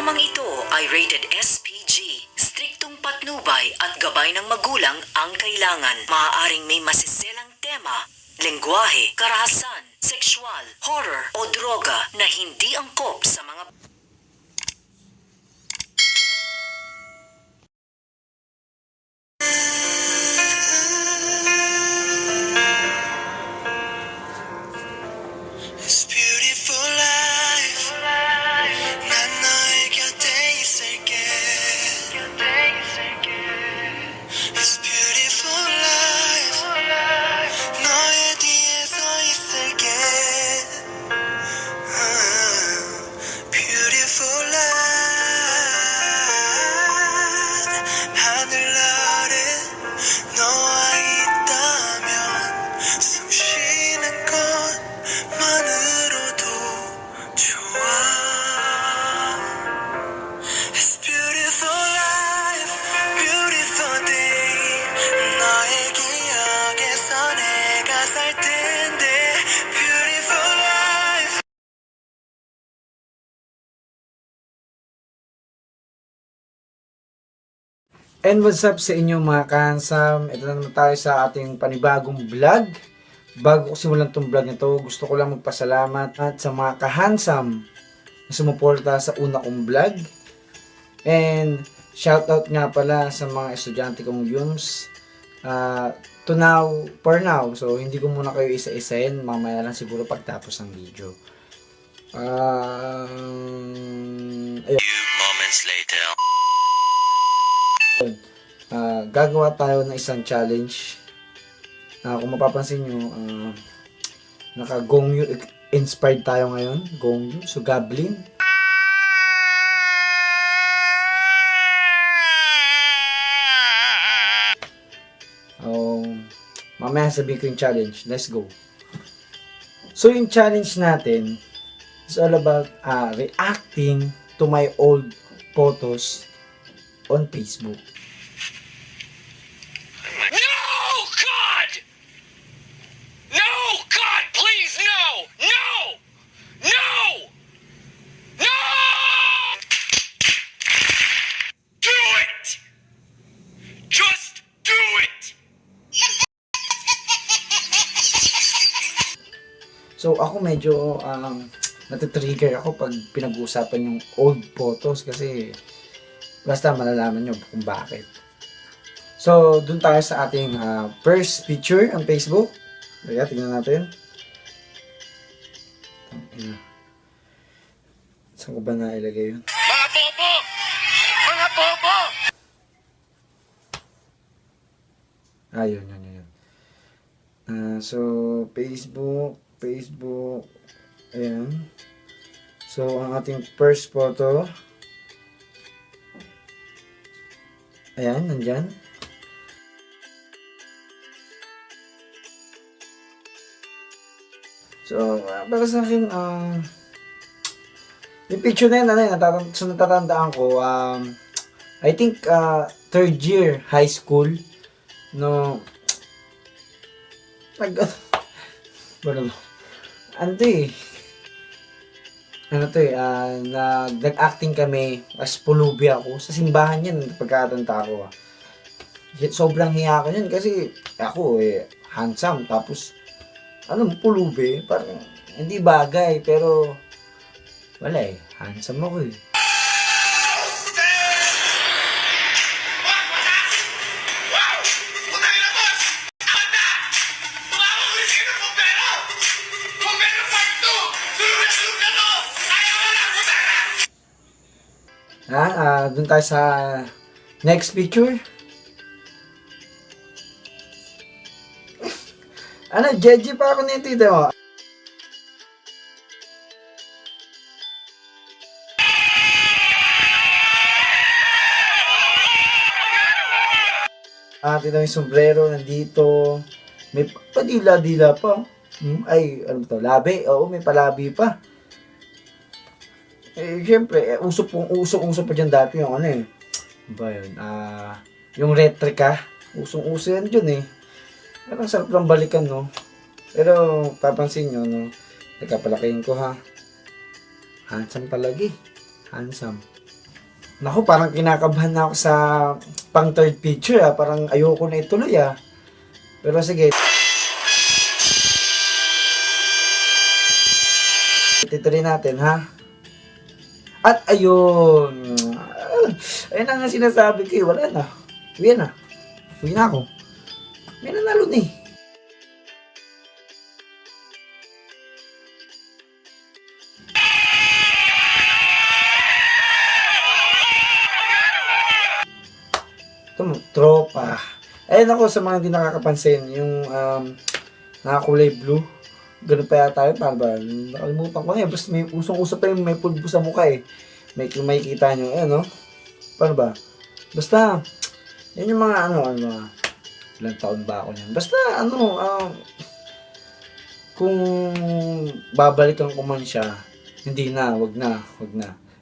Programang ito ay rated SPG. Striktong patnubay at gabay ng magulang ang kailangan. Maaaring may masiselang tema, lengguwahe, karahasan, sexual, horror o droga na hindi angkop sa mga This beautiful life 난 너의 곁에 있을게 This beautiful life 너의 뒤에 서 있을게 Beautiful life 하늘 아래 너와 있다면 숨 쉬는 것만으로도 좋아 It's beautiful life, beautiful day 너의 기억에서 내가 살 텐데 Beautiful life And what's up sa inyo mga kahansam? Ito na naman tayo sa ating panibagong vlog. Bago ko simulan tong vlog nito, gusto ko lang magpasalamat at sa mga kahansam na sumuporta sa una kong vlog. And shoutout nga pala sa mga estudyante kong Yums. For now, so hindi ko muna kayo isa-isahin. Mamaya lang siguro pagtapos ng video. Ayun. Few moments later Gagawa tayo ng isang challenge. Kung mapapansin nyo, naka-Gongyu inspired tayo ngayon. Gongyu, so Goblin. Mamaya sabihin ko yung challenge. Let's go. So yung challenge natin is all about reacting to my old photos on Facebook. No, God! No, God, please, no! No! No! No! Do it! Just do it! So ako medyo natitrigger ako pag pinag-uusapan yung old photos kasi basta malalaman nyo kung bakit. So dun tayo sa ating first picture on Facebook. Kaya tingnan natin. Saan ko ba nailagay yun? Mga bobo! Mga bobo! Yun. So Facebook. Ayan. So ang ating first photo. Ayan, nandyan. So, para sa akin, yung picture na yun, natatandaan ko, I think, third year high school, no, nag-acting kami as pulubi ako sa simbahan yan pagkatanda ko. Sobrang hiya ko yun kasi ako handsome tapos pulubi parang hindi bagay pero wala handsome ako Dun tayo sa next picture. Jeje pa ako nito mo. Tignan yung sombrero nandito. May padila-dila pa. Labi. Oo, may palabi pa. Siyempre, usong-uso pa dyan dati yung yung retrika. Usong-uso yan dyan Parang sarap lang balikan, no? Pero, papansin nyo, no? Nagkapalakihin ko, ha? Handsome talaga, Handsome. Naku, parang kinakabahan na ako sa pang third picture parang ayoko na ituloy Pero sige, ituloy natin ha. At ayun, ayun ang nga sinasabi ko wala na. Uwi na. Uwi na ako. May nanalo na eh. Tropa. Ayun ako sa mga hindi nakakapansin, yung nakakulay blue. Ganun pa yata yun, paano ba? Nakalimutan ko na eh. Basta may usong-uso pa yung may pulbo sa mukha eh. May makikita nyo, ayun no? Paano ba? Basta, yan yung mga mga ilang taon ba ako niyan. Basta kung babalikan ko man siya, hindi na, wag na.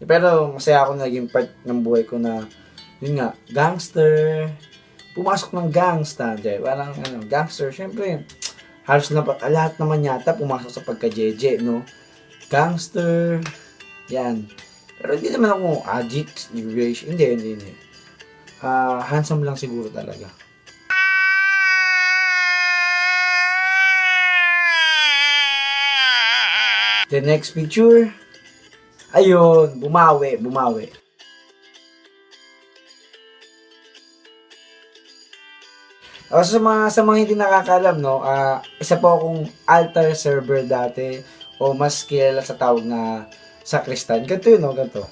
Pero masaya ako na naging part ng buhay ko na yun nga, gangster. Pumasok ng gangsta, parang gangster, syempre. Halos na lahat naman yata pumasok sa pagka-jeje, no? Gangster, yan. Pero hindi naman ako addict, hindi. Handsome lang siguro talaga. The next picture, ayun, bumawi. Sa mga hindi nakakalam, no, isa po akong altar server dati o mas kilala sa tawag na sakristan. Ganito yun, no, ganito.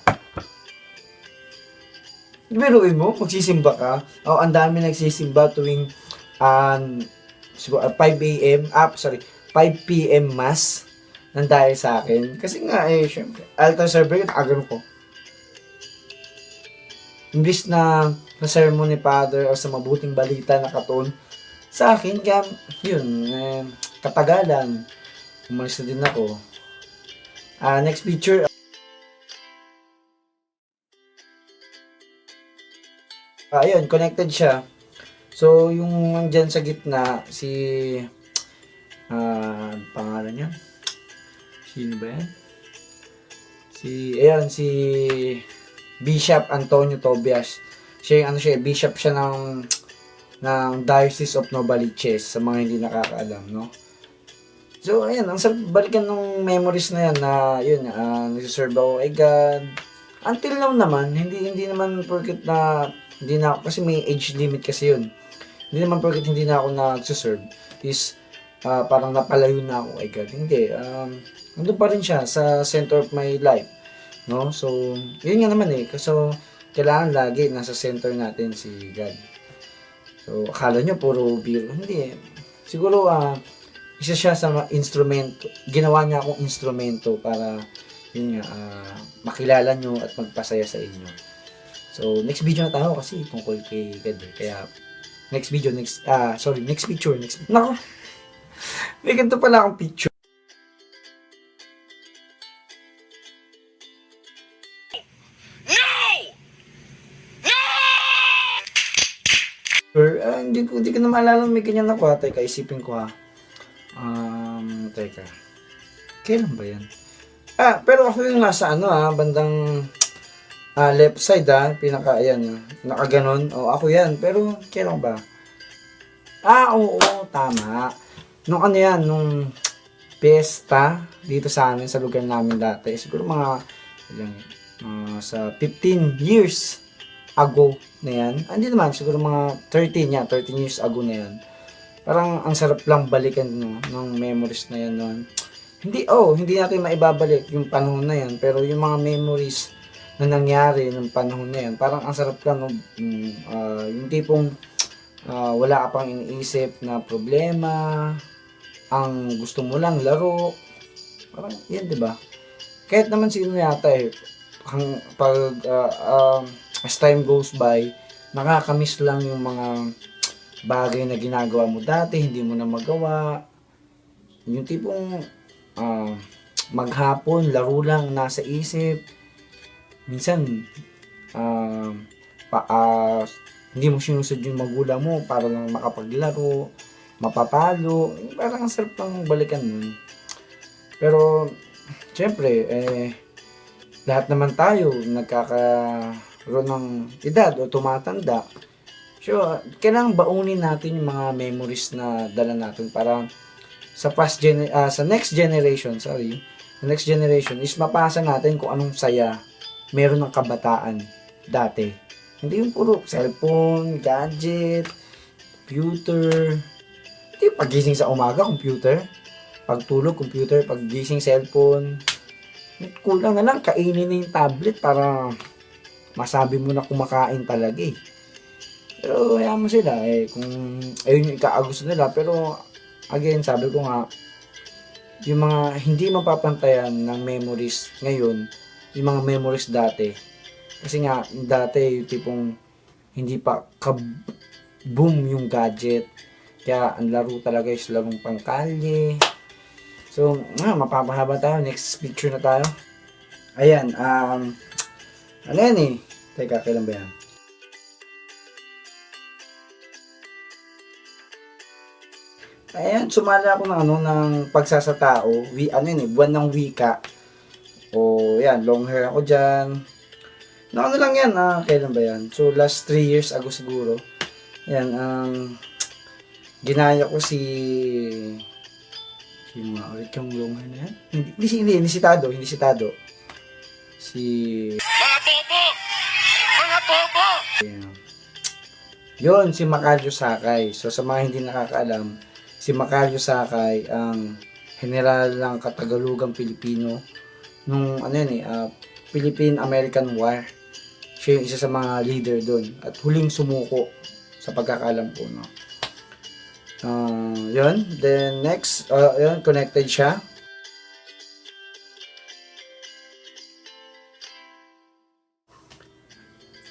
Biruin mo, magsisimba ka. Ang dami nagsisimba tuwing 5 a.m. 5 p.m. mass nang dahil sa akin. Kasi nga, syempre, altar server yun, agano ko. Imbis na sa sermon ni Father o sa mabuting balita na katon, sa akin, yun, katagalan, umalis na din ako. Next picture, ayun, connected siya. So, yung nandyan sa gitna, pangalan niya? Sino ba yan? Si Bishop Antonio Tobias. Bishop siya ng Diocese of Novaliches, sa mga hindi nakakaalam, no? So, ayan, ang balikan ng memories na yan na, yun, nagsiserve ako kay God. Until now naman, hindi naman porket na, hindi na, kasi may age limit kasi yun. Hindi naman porket hindi na ako nagsiserve, is, parang napalayo na ako kay God. Hindi, nandun pa rin siya sa center of my life, no? So, yun nga naman so, kailangan lagi nasa center natin si God. So, akala nyo puro biro. Hindi siguro, isa siya sa instrumento. Ginawa niya akong instrumento para, yun nga, makilala nyo at magpasaya sa inyo. So, next video na tayo kasi tungkol kay God. Kaya, next picture. Nako, may ganito pala akong picture. Hindi ko na maalala may ganyan ako Teka, isipin ko teka. Kailan ba yan? Pero ako yung nasa bandang left side pinaka, ayan, nakaganon. Ako yan. Pero, kailan ba? Oo, tama. Nung pesta dito sa amin, sa lugar namin dati. Siguro mga, sa 15 years ago na yan. Hindi naman, siguro mga 13 years ago na yan. Parang ang sarap lang balikan ng memories na yan noon. Hindi natin maibabalik yung panahon na yan, pero yung mga memories na nangyari ng panahon na yan, parang ang sarap lang yung tipong wala ka pang iniisip na problema, ang gusto mo lang laro. Parang yan, 'di ba? Kahit naman sino yata as time goes by, nakakamiss lang yung mga bagay na ginagawa mo dati, hindi mo na magawa. Yung tipong maghapon, laro lang nasa isip. Minsan, hindi mo sinusod yung magulang mo para lang makapaglaro, mapapalo. Parang ang sarap lang balikan nun. Pero, syempre, lahat naman tayo nagkaroon ng edad o tumatanda. So, kailangan baunin natin yung mga memories na dala natin para sa next generation, the next generation is mapasa natin kung anong saya meron ng kabataan dati. Hindi yung puro cellphone, gadget, computer. Hindi pagising sa umaga, computer. Pagtulog, computer. Paggising, cellphone. Kulang na lang, kainin na yung tablet para masabi mo na kumakain talaga eh. Pero hayaan mo sila eh, kung ayun yung ikaagusto nila. Pero again, sabi ko nga, yung mga hindi mapapantayan ng memories ngayon, yung mga memories dati. Kasi nga, dati yung tipong hindi pa boom yung gadget. Kaya ang laro talaga is larong pangkalye. So, mapapahaba tayo. Next picture na tayo. Ayan, ano yan eh? Teka, kailan ba yan? Ayan, sumali ako ng pagsasatao. Buwan ng wika. O, yan, long hair ako dyan. Ano lang yan, kailan ba yan? So, last 3 years ago siguro. Yan, ginaya ko yung mga ulit yung long hair na yan. Hindi sitado. Mga bobo! Mga bobo! Yun, si Macario Sakay. So, sa mga hindi nakakaalam, si Macario Sakay ang general ng Katagalugang Pilipino nung Philippine-American War. Siya yung isa sa mga leader doon at huling sumuko sa pagkakaalam ko, no. Yun, then next, yun, connected siya.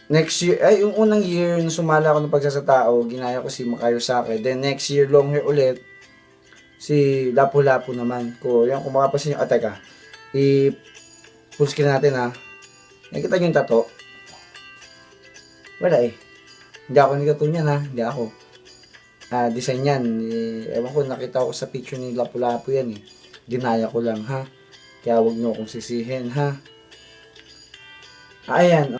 Next year, yung unang year na sumala ako ng pagsasatao, ginaya ko si Macario Sakay. Then next year, long hair ulit, si Lapu-Lapu naman ko. Yan, kung makapasin nyo, teka, i-full screen natin nakikita nyo yung tato? Wala eh. Hindi ako nagtato niyan hindi ako. Design yan. Ewan ko, nakita ko sa picture ni Lapu-Lapu yan eh. Dinaya ko lang Kaya wag nyo akong sisihin Ayan.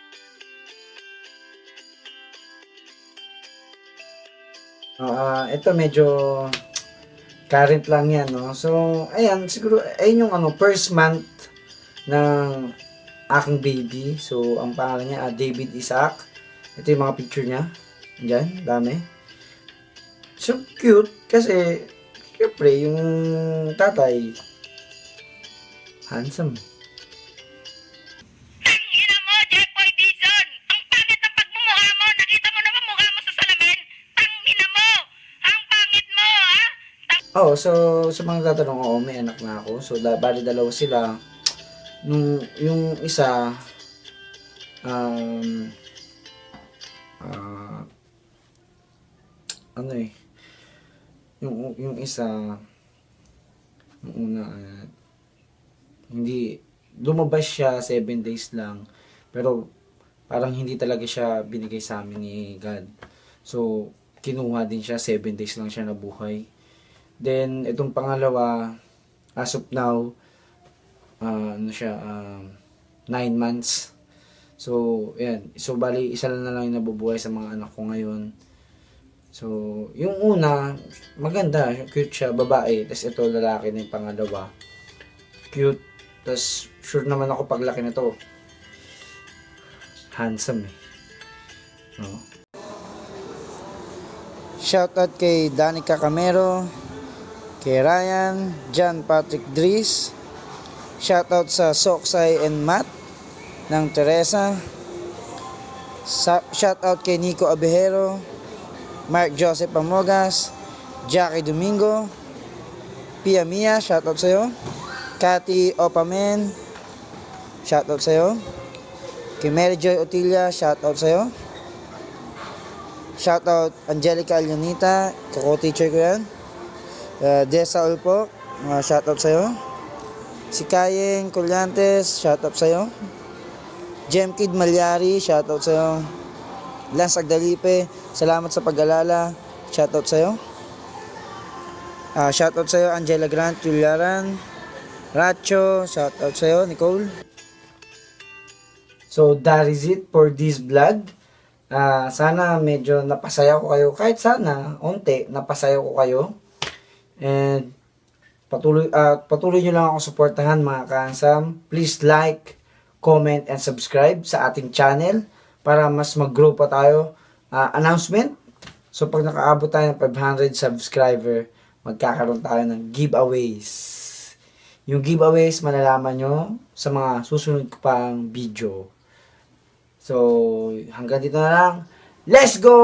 Ito medyo current lang yan, no? So, ayan, siguro, ayun yung first month ng aking baby. So, ang pangalan niya, David Isaac. Ito yung mga picture niya. Diyan, dami. So, cute. Kasi, syempre, yung tatay, handsome. Ina mo, Jeffoy Dizon! Ang pangit ng pagmumukha mo! Nakita mo naman mukha mo sa salamin? Tangina mo! Ang pangit mo, Oh, so, sa mga tatanong, may anak na ako. So, bali dalawa sila. Yung isa, yung isa, yung una, hindi, lumabas siya 7 days lang, pero parang hindi talaga siya binigay sa amin ni God. So, kinuha din siya, 7 days lang siya nabuhay. Then, itong pangalawa, as of now, 9 months. So, yan. So, bali, isa na lang yung nabubuhay sa mga anak ko ngayon. So, yung una, maganda, cute siya, babae. Tapos ito, lalaki na yung pangalawa. Cute. Tapos, sure naman ako paglaki na to. Handsome eh. No? Shoutout kay Danica Camero, kay Ryan, John Patrick Dries. Shoutout sa Soksay and Matt ng Teresa. Shoutout kay Nico Abejero, Mark Joseph Amogas, Jackie Domingo, Pia Mia, shoutout sa'yo. Cathy Opamen, shoutout sa'yo. Kay Mary Joy Otilia, shoutout sa'yo. Shoutout Angelica Alionita, kako-teacher ko yan. Desa Ulpo, shoutout sa'yo. Si Kayeng Colyantes, shoutout sa'yo. Jemkid Malyari, shoutout sa'yo. Lance Agdalipe, salamat sa pag-alala, shoutout sa'yo. Shoutout sa'yo Angela Grant, Juliaran, Racho, shoutout sa'yo Nicole. So, that is it for this vlog. Sana medyo napasaya ko kayo. Kahit sana, onte, napasaya ko kayo. And, patuloy nyo lang ako suportahan mga kahansam. Please like, comment, and subscribe sa ating channel para mas mag-grow pa tayo. Announcement. So, pag nakaabot tayo ng 500 subscriber, magkakaroon tayo ng giveaways. Yung giveaways, malalaman nyo sa mga susunod ko pang video. So, hanggang dito na lang. Let's go!